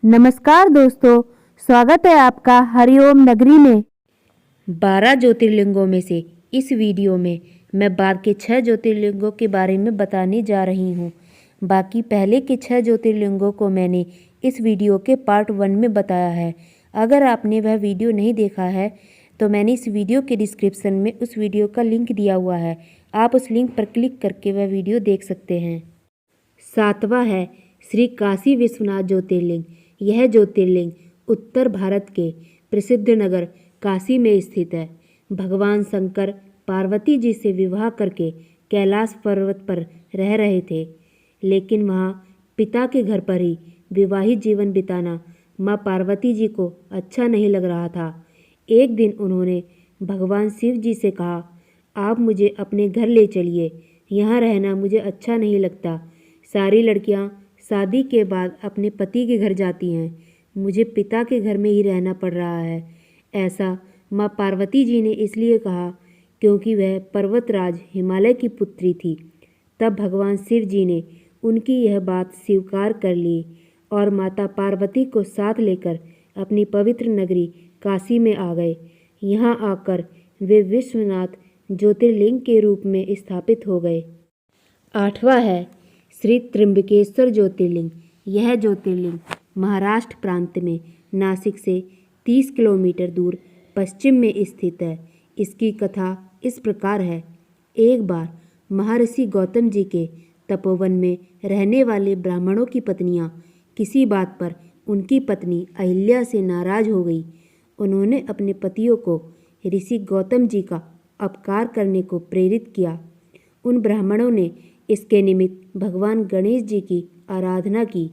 नमस्कार दोस्तों, स्वागत है आपका हरिओम नगरी में। 12 ज्योतिर्लिंगों में से इस वीडियो में मैं बाद के 6 ज्योतिर्लिंगों के बारे में बताने जा रही हूँ। बाकी पहले के 6 ज्योतिर्लिंगों को मैंने इस वीडियो के पार्ट 1 में बताया है। अगर आपने वह वीडियो नहीं देखा है तो मैंने इस वीडियो के डिस्क्रिप्शन में उस वीडियो का लिंक दिया हुआ है। आप उस लिंक पर क्लिक करके वह वीडियो देख सकते हैं। 7वां है श्री काशी विश्वनाथ ज्योतिर्लिंग। यह ज्योतिर्लिंग उत्तर भारत के प्रसिद्ध नगर काशी में स्थित है। भगवान शंकर पार्वती जी से विवाह करके कैलाश पर्वत पर रह रहे थे, लेकिन वहाँ पिता के घर पर ही विवाहित जीवन बिताना माँ पार्वती जी को अच्छा नहीं लग रहा था। एक दिन उन्होंने भगवान शिव जी से कहा, आप मुझे अपने घर ले चलिए, यहाँ रहना मुझे अच्छा नहीं लगता। सारी लड़कियाँ शादी के बाद अपने पति के घर जाती हैं, मुझे पिता के घर में ही रहना पड़ रहा है। ऐसा माँ पार्वती जी ने इसलिए कहा क्योंकि वह पर्वतराज हिमालय की पुत्री थी। तब भगवान शिव जी ने उनकी यह बात स्वीकार कर ली और माता पार्वती को साथ लेकर अपनी पवित्र नगरी काशी में आ गए। यहाँ आकर वे विश्वनाथ ज्योतिर्लिंग के रूप में स्थापित हो गए। 8वां है श्री त्र्यंबकेश्वर ज्योतिर्लिंग। यह ज्योतिर्लिंग महाराष्ट्र प्रांत में नासिक से 30 किलोमीटर दूर पश्चिम में स्थित है। इसकी कथा इस प्रकार है। एक बार महर्षि गौतम जी के तपोवन में रहने वाले ब्राह्मणों की पत्नियां किसी बात पर उनकी पत्नी अहिल्या से नाराज हो गई। उन्होंने अपने पतियों को ऋषि गौतम जी का अपकार करने को प्रेरित किया। उन ब्राह्मणों ने इसके निमित्त भगवान गणेश जी की आराधना की।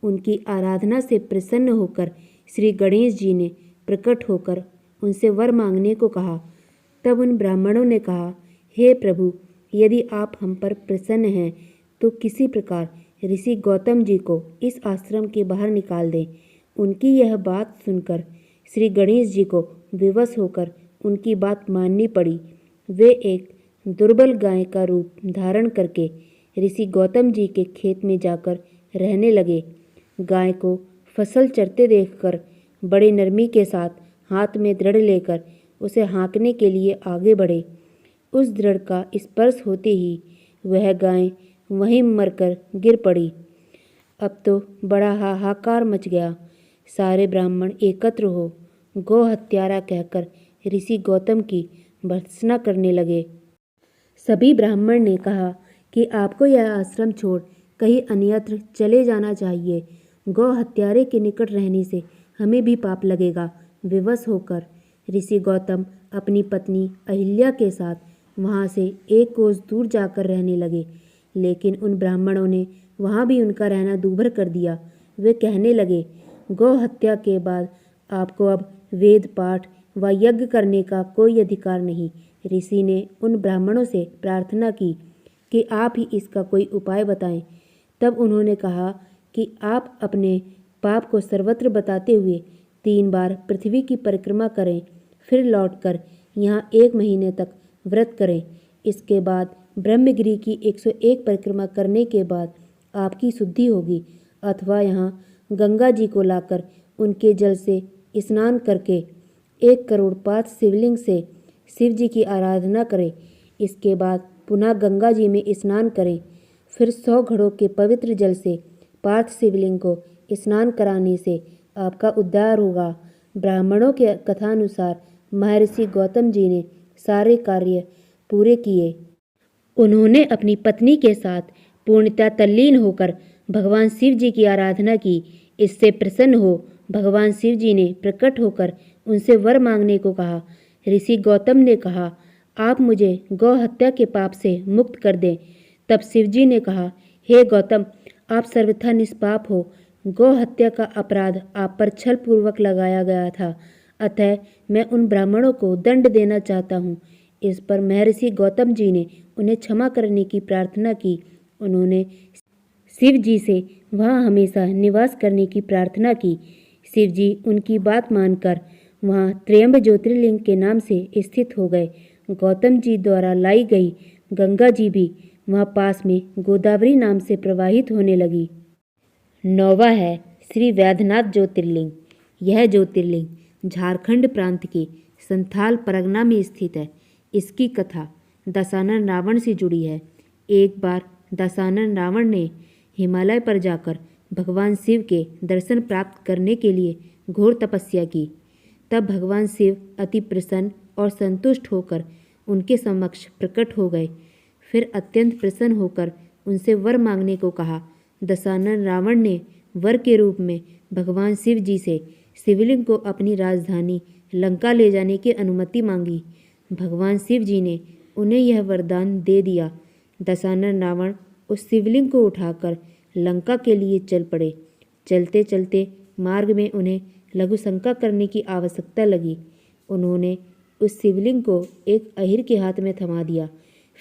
उनकी आराधना से प्रसन्न होकर श्री गणेश जी ने प्रकट होकर उनसे वर मांगने को कहा। तब उन ब्राह्मणों ने कहा, हे प्रभु, यदि आप हम पर प्रसन्न हैं तो किसी प्रकार ऋषि गौतम जी को इस आश्रम के बाहर निकाल दें। उनकी यह बात सुनकर श्री गणेश जी को विवश होकर उनकी बात माननी पड़ी। वे एक दुर्बल गाय का रूप धारण करके ऋषि गौतम जी के खेत में जाकर रहने लगे। गाय को फसल चरते देखकर बड़े नरमी के साथ हाथ में दृढ़ लेकर उसे हाँकने के लिए आगे बढ़े। उस दृढ़ का स्पर्श होते ही वह गाय वहीं मरकर गिर पड़ी। अब तो बड़ा हाहाकार मच गया। सारे ब्राह्मण एकत्र हो गौ हत्यारा कहकर ऋषि गौतम की भर्त्सना करने लगे। सभी ब्राह्मण ने कहा कि आपको यह आश्रम छोड़ कहीं अन्यत्र चले जाना चाहिए। गौ हत्यारे के निकट रहने से हमें भी पाप लगेगा। विवश होकर ऋषि गौतम अपनी पत्नी अहिल्या के साथ वहाँ से एक कोस दूर जाकर रहने लगे, लेकिन उन ब्राह्मणों ने वहाँ भी उनका रहना दूभर कर दिया। वे कहने लगे, गौ हत्या के बाद आपको अब वेद पाठ व यज्ञ करने का कोई अधिकार नहीं। ऋषि ने उन ब्राह्मणों से प्रार्थना की कि आप ही इसका कोई उपाय बताएं। तब उन्होंने कहा कि आप अपने पाप को सर्वत्र बताते हुए 3 बार पृथ्वी की परिक्रमा करें, फिर लौटकर यहाँ 1 महीने तक व्रत करें। इसके बाद ब्रह्मगिरी की 101 परिक्रमा करने के बाद आपकी शुद्धि होगी। अथवा यहाँ गंगा जी को लाकर उनके जल से स्नान करके 1 करोड़ 5 शिवलिंग से शिव जी की आराधना करें। इसके बाद पुनः गंगा जी में स्नान करें। फिर 100 घड़ों के पवित्र जल से पार्थ शिवलिंग को स्नान कराने से आपका उद्धार होगा। ब्राह्मणों के कथानुसार महर्षि गौतम जी ने सारे कार्य पूरे किए। उन्होंने अपनी पत्नी के साथ पूर्णतः तल्लीन होकर भगवान शिव जी की आराधना की। इससे प्रसन्न हो भगवान शिव जी ने प्रकट होकर उनसे वर मांगने को कहा। ऋषि गौतम ने कहा, आप मुझे गौ हत्या के पाप से मुक्त कर दें। तब शिव जी ने कहा, हे गौतम, आप सर्वथा निष्पाप हो। गौ हत्या का अपराध आप पर छल पूर्वक लगाया गया था, अतः मैं उन ब्राह्मणों को दंड देना चाहता हूँ। इस पर महर्षि गौतम जी ने उन्हें क्षमा करने की प्रार्थना की। उन्होंने शिव जी से वहाँ हमेशा निवास करने की प्रार्थना की। शिव जी उनकी बात मानकर वहाँ त्र्यंब ज्योतिर्लिंग के नाम से स्थित हो गए। गौतम जी द्वारा लाई गई गंगा जी भी वहाँ पास में गोदावरी नाम से प्रवाहित होने लगी। 9वां है श्री वैद्यनाथ ज्योतिर्लिंग। यह ज्योतिर्लिंग झारखंड प्रांत के संथाल परगना में स्थित है। इसकी कथा दशानन रावण से जुड़ी है। एक बार दशानन रावण ने हिमालय पर जाकर भगवान शिव के दर्शन प्राप्त करने के लिए घोर तपस्या की। तब भगवान शिव अति प्रसन्न और संतुष्ट होकर उनके समक्ष प्रकट हो गए। फिर अत्यंत प्रसन्न होकर उनसे वर मांगने को कहा। दशानन रावण ने वर के रूप में भगवान शिव जी से शिवलिंग को अपनी राजधानी लंका ले जाने की अनुमति मांगी। भगवान शिव जी ने उन्हें यह वरदान दे दिया। दशानन रावण उस शिवलिंग को उठाकर लंका के लिए चल पड़े। चलते चलते मार्ग में उन्हें लघुशंका करने की आवश्यकता लगी। उन्होंने उस शिवलिंग को एक अहिर के हाथ में थमा दिया।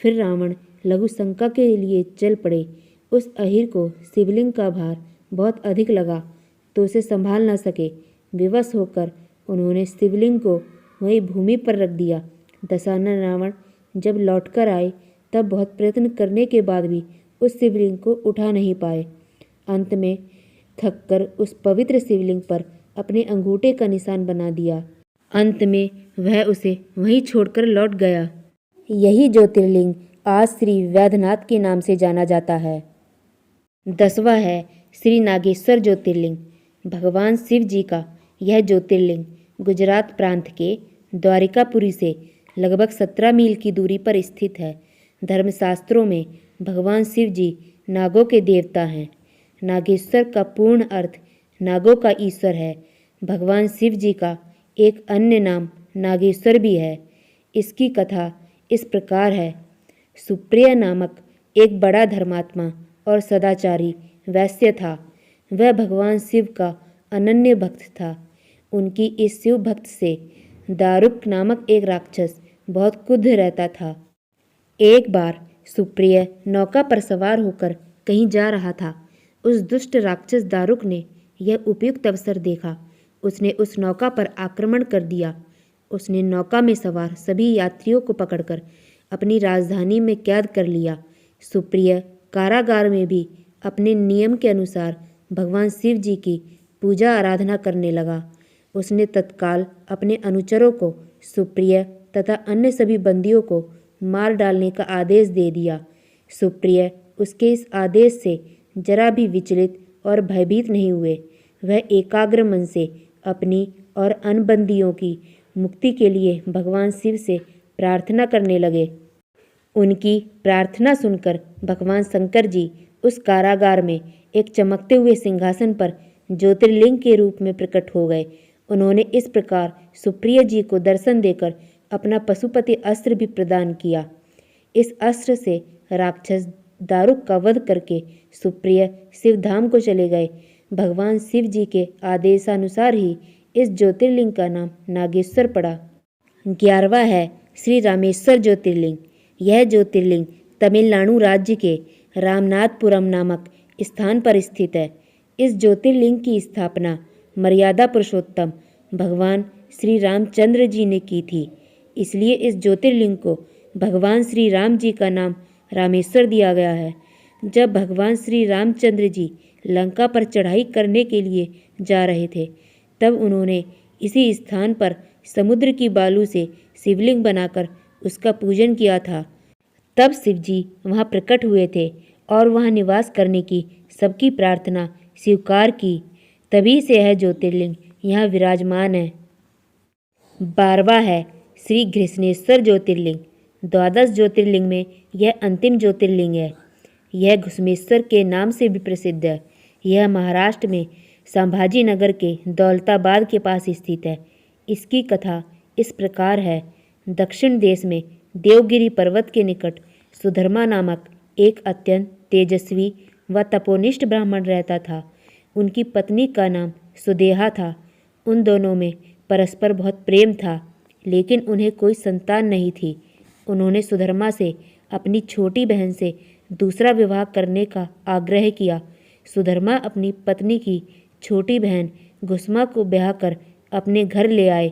फिर रावण लघुशंका के लिए चल पड़े। उस अहिर को शिवलिंग का भार बहुत अधिक लगा तो उसे संभाल न सके। विवश होकर उन्होंने शिवलिंग को वहीं भूमि पर रख दिया। दशानन रावण जब लौटकर आए तब बहुत प्रयत्न करने के बाद भी उस शिवलिंग को उठा नहीं पाए। अंत में थककर उस पवित्र शिवलिंग पर अपने अंगूठे का निशान बना दिया। अंत में वह उसे वहीं छोड़कर लौट गया। यही ज्योतिर्लिंग आज श्री वैद्यनाथ के नाम से जाना जाता है। 10वां है श्री नागेश्वर ज्योतिर्लिंग। भगवान शिव जी का यह ज्योतिर्लिंग गुजरात प्रांत के द्वारिकापुरी से लगभग 17 मील की दूरी पर स्थित है। धर्मशास्त्रों में भगवान शिव जी नागों के देवता हैं। नागेश्वर का पूर्ण अर्थ नागों का ईश्वर है। भगवान शिव जी का एक अन्य नाम नागेश्वर भी है। इसकी कथा इस प्रकार है। सुप्रिय नामक एक बड़ा धर्मात्मा और सदाचारी वैश्य था। वह भगवान शिव का अनन्य भक्त था। उनकी इस शिव भक्त से दारुक नामक एक राक्षस बहुत क्रुद्ध रहता था। एक बार सुप्रिय नौका पर सवार होकर कहीं जा रहा था। उस दुष्ट राक्षस दारुक ने यह उपयुक्त अवसर देखा। उसने उस नौका पर आक्रमण कर दिया। उसने नौका में सवार सभी यात्रियों को पकड़कर अपनी राजधानी में कैद कर लिया। सुप्रिय कारागार में भी अपने नियम के अनुसार भगवान शिव जी की पूजा आराधना करने लगा। उसने तत्काल अपने अनुचरों को सुप्रिय तथा अन्य सभी बंदियों को मार डालने का आदेश दे दिया। सुप्रिय उसके इस आदेश से जरा भी विचलित और भयभीत नहीं हुए। वह एकाग्र मन से अपनी और अन्य बंदियों की मुक्ति के लिए भगवान शिव से प्रार्थना करने लगे। उनकी प्रार्थना सुनकर भगवान शंकर जी उस कारागार में एक चमकते हुए सिंहासन पर ज्योतिर्लिंग के रूप में प्रकट हो गए। उन्होंने इस प्रकार सुप्रिय जी को दर्शन देकर अपना पशुपति अस्त्र भी प्रदान किया। इस अस्त्र से राक्षस दारुक का वध करके सुप्रिय शिवधाम को चले गए। भगवान शिव जी के आदेशानुसार ही इस ज्योतिर्लिंग का नाम नागेश्वर पड़ा। 11वां है श्री रामेश्वर ज्योतिर्लिंग। यह ज्योतिर्लिंग तमिलनाडु राज्य के रामनाथपुरम नामक स्थान पर स्थित है। इस ज्योतिर्लिंग की स्थापना मर्यादा पुरुषोत्तम भगवान श्री रामचंद्र जी ने की थी। इसलिए इस ज्योतिर्लिंग को भगवान श्री राम जी का नाम रामेश्वर दिया गया है। जब भगवान श्री रामचंद्र जी लंका पर चढ़ाई करने के लिए जा रहे थे तब उन्होंने इसी स्थान पर समुद्र की बालू से शिवलिंग बनाकर उसका पूजन किया था। तब शिव जी वहाँ प्रकट हुए थे और वहाँ निवास करने की सबकी प्रार्थना स्वीकार की। तभी से यह ज्योतिर्लिंग यहाँ विराजमान है। 12वां है श्री घृष्णेश्वर ज्योतिर्लिंग। 12 ज्योतिर्लिंग में यह अंतिम ज्योतिर्लिंग है। यह घुश्मेश्वर के नाम से भी प्रसिद्ध है। यह महाराष्ट्र में संभाजी नगर के दौलताबाद के पास स्थित है। इसकी कथा इस प्रकार है। दक्षिण देश में देवगिरी पर्वत के निकट सुधर्मा नामक एक अत्यंत तेजस्वी व तपोनिष्ठ ब्राह्मण रहता था। उनकी पत्नी का नाम सुदेहा था। उन दोनों में परस्पर बहुत प्रेम था, लेकिन उन्हें कोई संतान नहीं थी। उन्होंने सुधर्मा से अपनी छोटी बहन से दूसरा विवाह करने का आग्रह किया। सुधर्मा अपनी पत्नी की छोटी बहन घुस्मा को ब्याह कर अपने घर ले आए।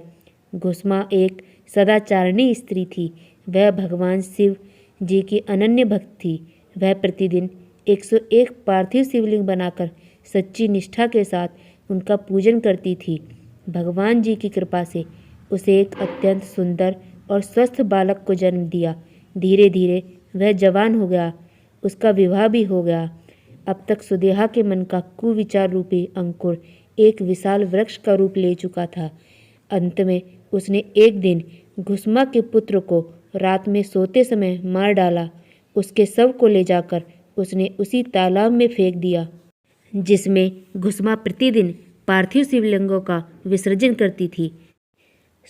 घुस्मा एक सदाचारिणी स्त्री थी। वह भगवान शिव जी की अनन्य भक्त थी। वह प्रतिदिन 101 पार्थिव शिवलिंग बनाकर सच्ची निष्ठा के साथ उनका पूजन करती थी। भगवान जी की कृपा से उसे एक अत्यंत सुंदर और स्वस्थ बालक को जन्म दिया। धीरे धीरे वह जवान हो गया, उसका विवाह भी हो गया। अब तक सुदेहा के मन का कुविचार रूपी अंकुर एक विशाल वृक्ष का रूप ले चुका था। अंत में उसने एक दिन घुसमा के पुत्र को रात में सोते समय मार डाला। उसके शव को ले जाकर उसने उसी तालाब में फेंक दिया जिसमें घुसमा प्रतिदिन पार्थिव शिवलिंगों का विसर्जन करती थी।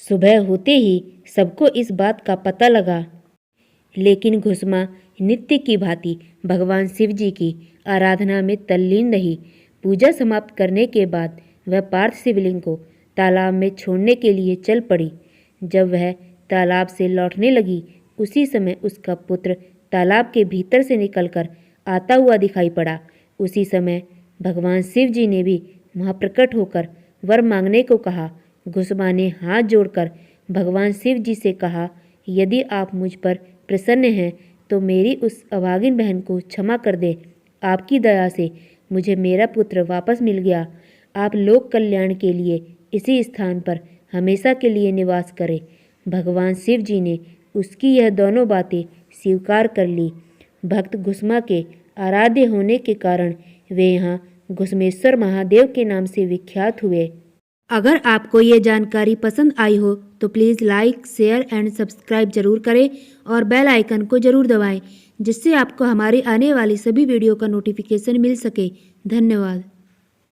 सुबह होते ही सबको इस बात का पता लगा, लेकिन घुसमा नित्य की भांति भगवान शिव जी की आराधना में तल्लीन रही। पूजा समाप्त करने के बाद वह पार्थिव शिवलिंग को तालाब में छोड़ने के लिए चल पड़ी। जब वह तालाब से लौटने लगी, उसी समय उसका पुत्र तालाब के भीतर से निकलकर आता हुआ दिखाई पड़ा। उसी समय भगवान शिव जी ने भी वहाँ प्रकट होकर वर मांगने को कहा। घुसमा ने हाथ जोड़कर भगवान शिव जी से कहा, यदि आप मुझ पर प्रसन्न हैं तो मेरी उस अभागिन बहन को क्षमा कर दे। आपकी दया से मुझे मेरा पुत्र वापस मिल गया। आप लोक कल्याण के लिए इसी स्थान पर हमेशा के लिए निवास करें। भगवान शिव जी ने उसकी यह दोनों बातें स्वीकार कर ली। भक्त घुसमा के आराध्य होने के कारण वे यहाँ घुसमेश्वर महादेव के नाम से विख्यात हुए। अगर आपको ये जानकारी पसंद आई हो तो please like, share and subscribe जरूर करें और बेल आइकन को जरूर दबाएं, जिससे आपको हमारी आने वाली सभी वीडियो का नोटिफिकेशन मिल सके। धन्यवाद।